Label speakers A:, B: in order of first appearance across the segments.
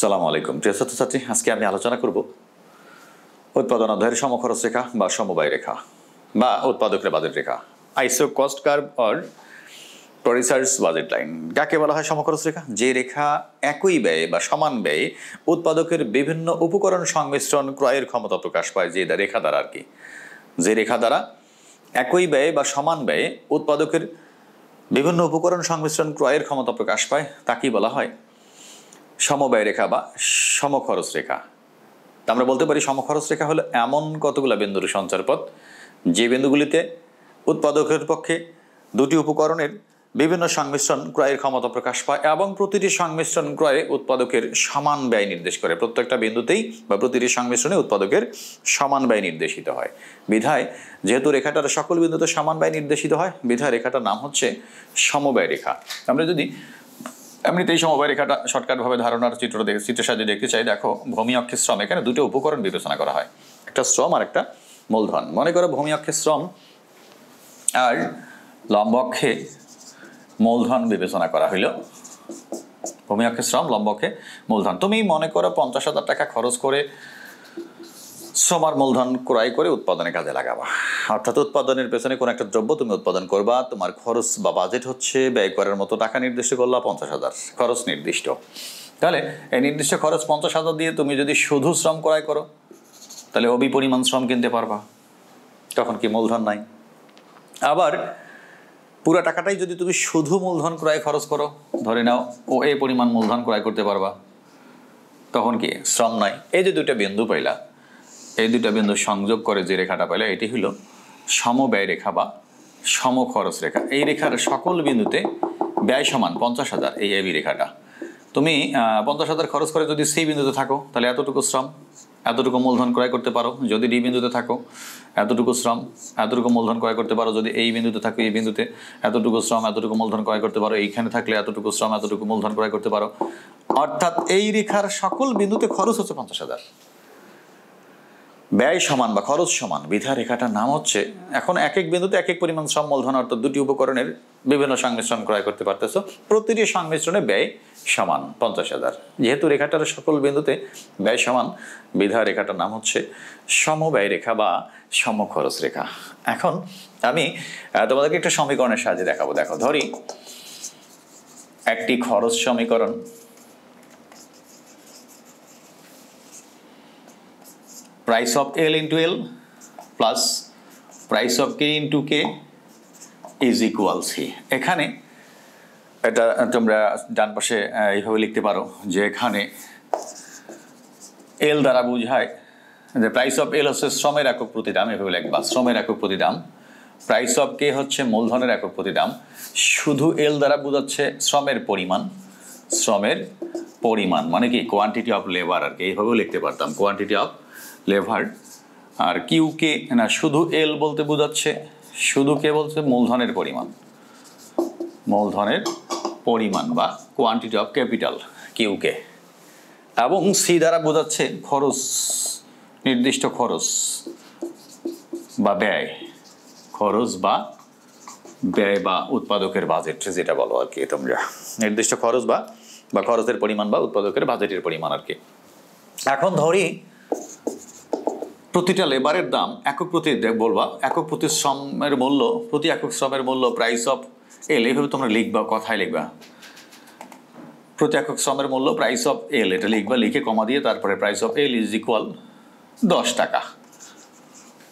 A: সালামু আলাইকুম প্রিয় ছাত্রছাত্রী, আজকে আমি আলোচনা করব উৎপাদন অধ্যায়ের সমখরচ রেখা বা সমবায় রেখা বা উৎপাদকের বাজেট রেখা, আইসো cost curve or producers budget line. কাকে বলা হয় সমখরচ রেখা? যে রেখা একই ব্যয়ে বা সমান ব্যয়ে উৎপাদকের বিভিন্ন উপকরণ সংমিশ্রণ ক্রয়ের ক্ষমতা প্রকাশ পায়, যে রেখা দ্বারা আর কি, যে রেখা দ্বারা একই ব্যয়ে বা সমান ব্যয়ে উৎপাদকের বিভিন্ন উপকরণ সংমিশ্রণ ক্রয়ের ক্ষমতা প্রকাশ পায়, তাকেই বলা হয় সমবায় রেখা বা সমখরচ রেখা। তা আমরা বলতে পারি সমখরচ রেখা হলো এমন কতগুলো বিন্দুর সঞ্চারপথ যে বিন্দুগুলিতে উৎপাদকের পক্ষে দুটি উপকরণের বিভিন্ন সংমিশ্রণ ক্রয়ের ক্ষমতা প্রকাশ পায় এবং প্রতিটি সংমিশ্রণ ক্রয়ে উৎপাদকের সমান ব্যয় নির্দেশ করে। প্রত্যেকটা বিন্দুতেই বা প্রতিটি সংমিশ্রণে উৎপাদকের সমান ব্যয় নির্দেশিত হয়। বিধায় যেহেতু রেখাটার সকল বিন্দুতে সমান ব্যয় নির্দেশিত হয়, বিধায় রেখাটার নাম হচ্ছে সমবায় রেখা। আমরা যদি এমনিতেই সমবায় রেখাটা শর্টকাটভাবে ধারণার চিত্রের সাহায্যে দেখতে চাই, দেখো ভূমি অক্ষের শ্রম, এখানে দুটো উপকরণ বিবেচনা করা হয়, একটা শ্রম আর একটা মূলধন। মনে করো ভূমি অক্ষের শ্রম আর লম্ব অক্ষে মূলধন বিবেচনা করা হইল। ভূমি অক্ষের শ্রম, লম্ব অক্ষে মূলধন। তুমি মনে করো 50,000 টাকা খরচ করে শ্রম আর মূলধন ক্রয় করে উৎপাদনের কাজে লাগাবা। অর্থাৎ উৎপাদনের পেছনে কোনো একটা দ্রব্য তুমি উৎপাদন করবা, তোমার খরচ বা বাজেট হচ্ছে ব্যয় করার মতো টাকা নির্দিষ্ট করলা 50,000, খরচ নির্দিষ্ট। তাহলে এই নির্দিষ্ট খরচ 50,000 দিয়ে তুমি যদি শুধু শ্রম ক্রয় করো, তাহলে অবিপরিমাণ শ্রম কিনতে পারবা, তখন কি মূলধন নাই। আবার পুরো টাকাটাই যদি তুমি শুধু মূলধন ক্রয় খরচ করো, ধরে নাও ও এই পরিমাণ মূলধন ক্রয় করতে পারবা, তখন কি শ্রম নাই। এই যে দুইটা বিন্দু পাইলা, এই দুইটা বিন্দু সংযোগ করে যে রেখাটা পাইলে, এটি হলো সমব্যয় রেখা বা সমখরচ রেখা। এই রেখার সকল বিন্দুতে ব্যয় সমান 50,000, এই এবি রেখাটা। তুমি 50,000 খরচ করে যদি সি বিন্দুতে থাকো, তাহলে এতটুকু শ্রম, এতটুকু মূলধন ক্রয় করতে পারো। যদি ডি বিন্দুতে থাকো, এতটুকু শ্রম, এতটুকু মূলধন ক্রয় করতে পারো। যদি এই বিন্দুতে থাকো, এই বিন্দুতে এতটুকু শ্রম, এতটুকু মূলধন ক্রয় করতে পারো। এইখানে থাকলে এতটুকু শ্রম, এতটুকু মূলধন ক্রয় করতে পারো। অর্থাৎ এই রেখার সকল বিন্দুতে খরচ হচ্ছে 50,000, ব্যয় সমান বা খরচ সমান, বিধা রেখাটার নাম হচ্ছে। এখন এক এক বিন্দুতে এক এক পরিমাণ শ্রম মূলধন, অর্থাৎ দুটি উপকরণের বিভিন্ন সংমিশ্রণ ক্রয় করতে পারতেছো, প্রতিটি সংমিশ্রণে ব্যয় সমান 50,000। যেহেতু রেখাটার সকল বিন্দুতে ব্যয় সমান, বিধা রেখাটার নাম হচ্ছে সমব্যয় রেখা বা সমখরচ রেখা। এখন আমি তোমাদেরকে একটা সমীকরণের সাহায্যে দেখাবো। দেখো, ধরি একটি খরচ সমীকরণ price of L into L plus price of K into K is equal C। এখানে এটা তোমরা ডান পাশে এইভাবে লিখতে পারো যে এখানে L দ্বারা বোঝায় যে প্রাইস অফ L হচ্ছে শ্রমের একক প্রতি দাম, এভাবে লিখবা, শ্রমের একক প্রতি দাম। প্রাইস অফ K হচ্ছে মূলধনের একক প্রতি দাম। শুধু L দ্বারা বোঝাচ্ছে শ্রমের পরিমাণ, শ্রমের পরিমাণ মানে কি কোয়ান্টিটি অফ লেবার আর কি, এইভাবেও লিখতে পারতাম, কোয়ান্টিটি অফ লেভার। আর কিউ কে না, শুধু এল বলতে বোঝাচ্ছে, শুধু কে বলছে মূলধনের পরিমাণ, মূলধনের পরিমাণ বা কোয়ান্টিটি অফ ক্যাপিটাল কিউ কে। এবং সি দ্বারা বোঝাচ্ছে খরচ, নির্দিষ্ট খরচ বা ব্যয়, খরচ বা ব্যয় বা উৎপাদকের বাজেট যেটা বলো আর কি তোমরা, নির্দিষ্ট খরচ বা খরচের পরিমাণ বা উৎপাদকের বাজেটের পরিমাণ আর কি। এখন ধরি প্রতিটা লেবারের দাম একক প্রতি বলবা, একক প্রতি শ্রমের মূল্য, প্রতি একক শ্রমের মূল্য প্রাইস অফ এল, এইভাবে তোমরা লিখবা, কথায় লিখবা, প্রতি একক শ্রমের মূল্য প্রাইস অফ এল, এটা লিখবা, লিখে কমা দিয়ে তারপরে price of L is equal 10 টাকা।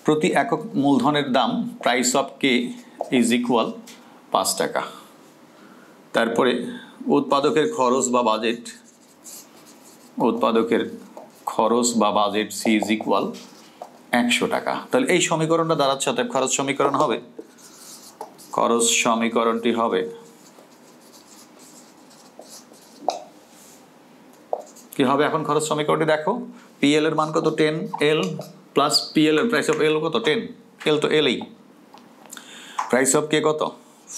A: প্রতি একক মূলধনের দাম price of K is equal 5 টাকা। তারপরে উৎপাদকের খরচ বা বাজেট, উৎপাদকের খরচ বা বাজেট সি ইজ ইকুয়াল 100 টাকা। তাহলে এই সমীকরণটা দাঁড়াচ্ছে, অতএব খরচ সমীকরণ হবে, খরচ সমীকরণটি হবে কি হবে? এখন খরচ সমীকরণটি দেখো, পিএল এর মান কত 10L প্লাস পিএল এর প্রাইস অফ এল কত 10, এল তো এলই, প্রাইস অফ কে কত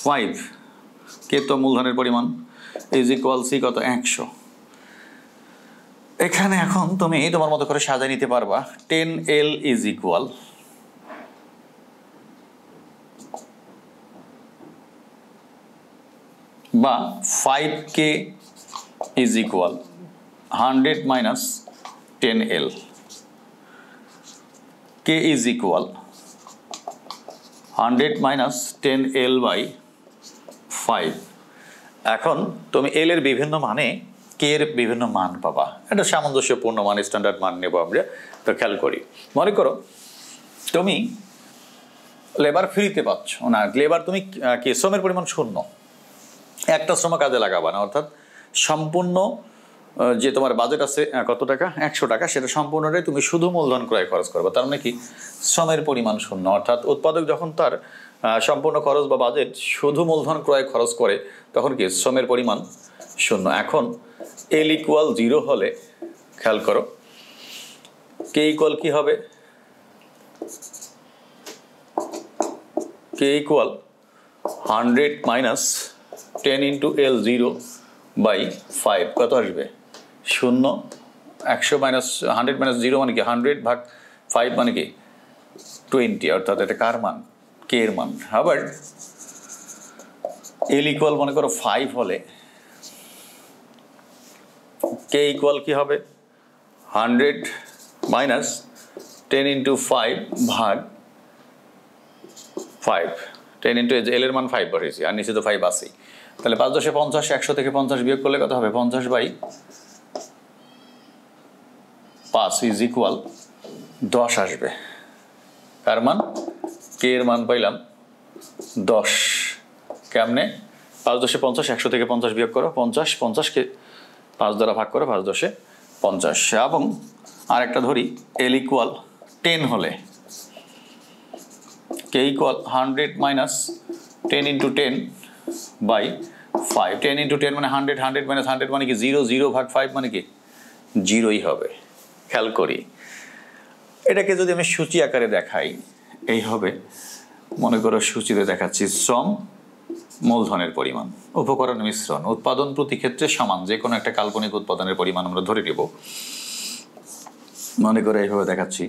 A: 5, কে তো মূলধনের পরিমাণ, ইজ ইকুয়াল সি কত 100। এখানে এখন তুমি তোমার মতো করে সাজিয়ে নিতে পারবা, 10L ইজ ইকুয়াল বা 5K is equal 100 minus 10L. K is equal 100 minus 10L by 5. এখন তুমি L এর বিভিন্ন মানে K এর বিভিন্ন মান পাবা। এটা সামঞ্জস্যপূর্ণ মান, স্ট্যান্ডার্ড মান নেব আমরা। তো খেয়াল করি, মনে করো তুমি লেবার ফ্রিতে পাচ্ছ না, লেবার তুমি কি শ্রমের পরিমাণ শূন্য, একটা শ্রম কাজে লাগাবা না, অর্থাৎ সম্পূর্ণ যে তোমার বাজেট আছে কত টাকা, 100 টাকা, সেটা সম্পূর্ণটাই তুমি শুধু মূলধন ক্রয় খরচ করবে। তার মানে কি শ্রমের পরিমাণ শূন্য, অর্থাৎ উৎপাদক যখন তার সম্পূর্ণ খরচ বা বাজেট শুধু মূলধন ক্রয় খরচ করে তখন কি শ্রমের পরিমাণ শূন্য। এখন L ইকুয়াল 0 হলে খেয়াল করো K ইকুয়াল কি হবে, K equal 100 minus 10 into L 0 by 5 কত আসবে, 0। 100 মাইনাস 100 মাইনাস 0 মানে কি 100 ভাগ 5 মানে কি 20, অর্থাৎ এটা কার মান, K এর মান। আবার L ইকুয়াল মনে করো 5 হলে K ইকুয়াল কি হবে, 100 মাইনাস 10 ইন্টু 5 ভাগ 5, 10 ইন্টু L এর মান 5 বসেছি, আর নিচে তো 5 আছেই। তাহলে 5 10 50, 100 থেকে 50 বিয়োগ করলে কত হবে, 50 বাই 5 ইজ ইকুয়াল 10 আসবে। কার মান, K এর মান পাইলাম 10। কেমনে, 5 10 50, 100 থেকে 50 বিয়োগ করো, 50, 50কে 5 দ্বারা ভাগ করো, 5 10 50। এবং আরেকটা ধরি L ইকুয়াল 10 হলে K equal 100 minus 10 into 10 by 5, 10 into 10 মানে 100, 100 মাইনাস 100 মানে কি 0, 0 ভাগ 5 মানে কি 0ই হবে। খেয়াল করি এটাকে যদি আমি সূচি আকারে দেখাই, এই হবে, মনে করো সূচিতে দেখাচ্ছি শ্রম মূলধনের পরিমাণ, উপকরণ মিশ্রণ, উৎপাদন প্রতি ক্ষেত্রে সমান, যে কোনো একটা কাল্পনিক উৎপাদনের পরিমাণ আমরা ধরে নেব। মনে করে এইভাবে দেখাচ্ছি,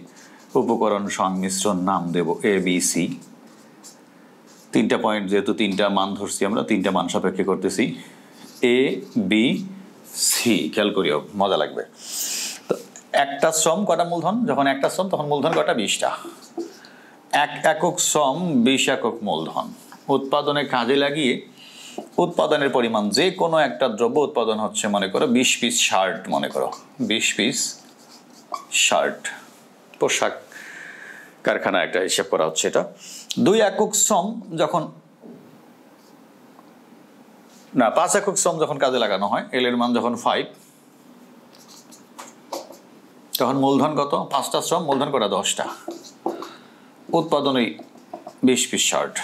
A: উপকরণ সংমিশ্রণ নাম দেব ABC, 3টা পয়েন্ট, যেহেতু 3টা মান ধরছি আমরা, 3টা মান সাপেক্ষে করতেছি ABC। খেয়াল করিও, মজা লাগবে। তো একটা শ্রম কটা মূলধন, যখন একটা শ্রম তখন মূলধন কটা, 20টা। 1 একক শ্রম 20 একক মূলধন। উৎপাদনে কাজে লাগিয়ে উৎপাদনের পরিমাণ, যে কোনো একটা দ্রব্য উৎপাদন হচ্ছে মনে করো 20 পিস শার্ট, মনে করো 20 পিস শার্ট, পোশাক কারখানা একটা হিসাব করা হচ্ছে। এটা 2 একক শ্রম যখন না 5 একক শ্রম যখন কাজে লাগানো হয়, L এর মান যখন 5, তখন মূলধন কত, 5টা শ্রম, মূলধন কটা 10টা, উৎপাদনে 20 পিস শার্ট।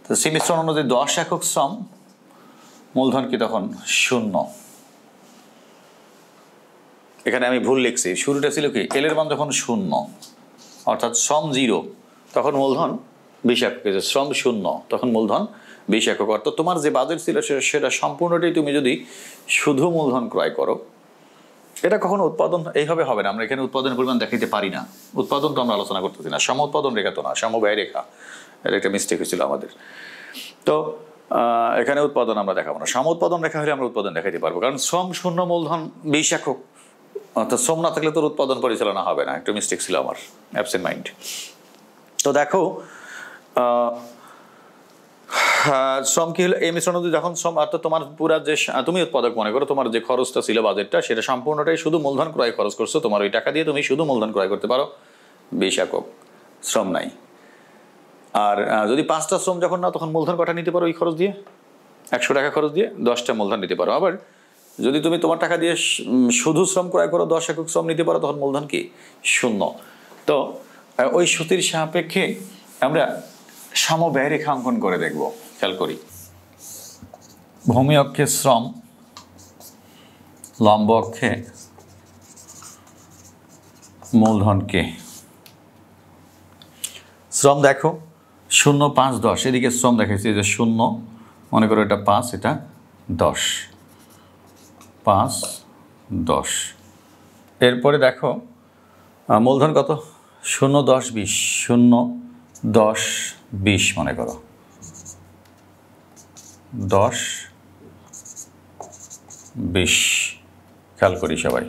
A: তো সি মিশ্রণ অনুযায়ী 10 একক শ্রম, মূলধন কি তখন 0। এখানে আমি ভুল লিখছি, শুরুটা ছিল কি L এর মান যখন 0, অর্থাৎ শ্রম 0, তখন মূলধন 20 একক, শ্রম 0 তখন মূলধন 20 একক। অর্থাৎ তোমার যে বাজেট ছিল সেটা সম্পূর্ণটাই তুমি যদি শুধু মূলধন ক্রয় করো, এটা কখনো উৎপাদন এইভাবে হবে না। আমরা এখানে উৎপাদনের পরিমাণ দেখাইতে পারি না, উৎপাদন তো আমরা আলোচনা করতেছি না, সম উৎপাদন রেখা তো না, সমব্যয় রেখা, এটা একটা মিস্টেক হয়েছিল আমাদের। তো এখানে উৎপাদন আমরা দেখাবো না, সম উৎপাদন রেখা হলে আমরা উৎপাদন দেখাইতে পারবো, কারণ শ্রম 0 মূলধন 20 একক, অর্থাৎ শ্রম না থাকলে তোর উৎপাদন পরিচালনা হবে না। একটু মিস্টেক ছিল আমার, অ্যাবসেন্ট মাইন্ড। তো দেখো শ্রম কি হলো, এই মিশ্রণ যখন শ্রম, অর্থাৎ তোমার পুরা যে তুমি উৎপাদক মনে করো, তোমার যে খরচটা ছিল বাজেটটা, সেটা সম্পূর্ণটাই শুধু মূলধন ক্রয় খরচ করছো, তোমার ওই টাকা দিয়ে তুমি শুধু মূলধন ক্রয় করতে পারো, 20 একক শ্রম নাই। আর যদি 5টা শ্রম যখন না, তখন মূলধন কটা নিতে পারো, ওই খরচ দিয়ে 100 টাকা খরচ দিয়ে 10টা মূলধন নিতে পারো। আবার যদি তুমি তোমার টাকা দিয়ে শুধু শ্রম ক্রয় করো, 10 একক শ্রম নিতে পারো, তখন মূলধন কি 0। তো ওই সূত্রের সাপেক্ষে আমরা সমব্যয় রেখা অঙ্কন করে দেখব। খেয়াল করি, ভূমি অক্ষে শ্রম, লম্ব অক্ষে মূলধনকে। শ্রম দেখো 0 5 10, এদিকে শ্রম দেখাচ্ছি যে 0, মনে করো এটা 5, এটা 10, 5 10। এরপরে দেখো মূলধন কত, 0 10 20, 0 10 20, মনে করো 10 20। খেয়াল করি সবাই।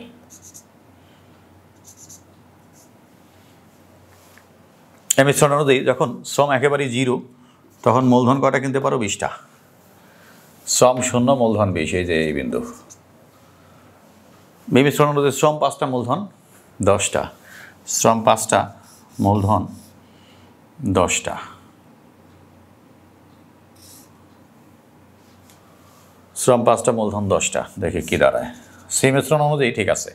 A: এই মিশ্রণ অনুযায়ী যখন শ্রম একেবারেই 0 তখন মূলধন কটা কিনতে পারো? 20টা। শ্রম 0 মূলধন 20, এই যে এই বিন্দু। এই মিশ্রণ অনুযায়ী শ্রম 5টা মূলধন 10টা, শ্রম 5টা মূলধন 10টা। শ্রম 5টা মূলধন 10টা, দেখি কি দাঁড়ায়। সেই মিশ্রণ অনুযায়ী ঠিক আছে।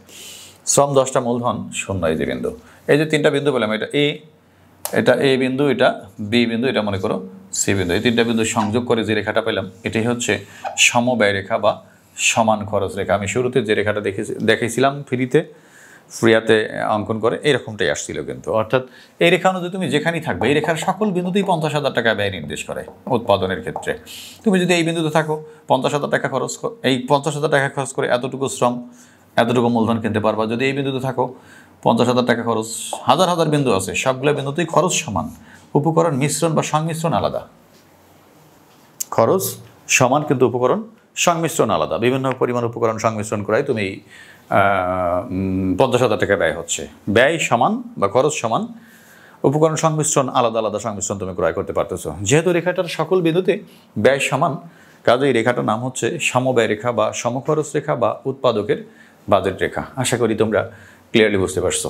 A: শ্রম 10টা মূলধন 0, এই যে বিন্দু। এই যে 3টা বিন্দু পেলাম, এটা এ বিন্দু, এটা বি বিন্দু, এটা মনে করো সি বিন্দু। এই 3টা বিন্দু সংযোগ করে যে রেখাটা পেলাম এটাই হচ্ছে সমব্যয় রেখা বা সমান খরচ রেখা। আমি শুরুতে যে রেখাটা দেখেছিলাম ফ্রিয়াতে অঙ্কন করে এরকমটাই আসছিল কিন্তু। অর্থাৎ এই রেখা অনুযায়ী তুমি যেখানেই থাকবে এই রেখার সকল বিন্দুতেই 50,000 টাকা ব্যয় নির্দেশ করে উৎপাদনের ক্ষেত্রে। তুমি যদি এই বিন্দুতে থাকো 50,000 টাকা খরচ, এই 50,000 টাকা খরচ করে এতটুকু শ্রম এতটুকু মূলধন কিনতে পারবা। যদি এই বিন্দুতে থাকো 50,000 টাকা খরচ, হাজার হাজার বিন্দু আছে, সবগুলো বিন্দুতেই খরচ সমান, উপকরণ মিশ্রণ বা সংমিশ্রণ আলাদা। খরচ সমান কিন্তু উপকরণ সংমিশ্রণ আলাদা। বিভিন্ন পরিমাণ উপকরণ সংমিশ্রণ করাই তুমি 50,000 টাকা ব্যয় হচ্ছে। ব্যয় সমান বা খরচ সমান, উপকরণ সংমিশ্রণ আলাদা আলাদা সংমিশ্রণ তুমি ক্রয় করতে পারতেছো। যেহেতু রেখাটার সকল বিন্দুতে ব্যয় সমান, কাজে এই রেখাটার নাম হচ্ছে সমব্যয় রেখা বা সমখরচ রেখা বা উৎপাদকের বাজেট রেখা। আশা করি তোমরা ক্লিয়ারলি বুঝতে পারছো।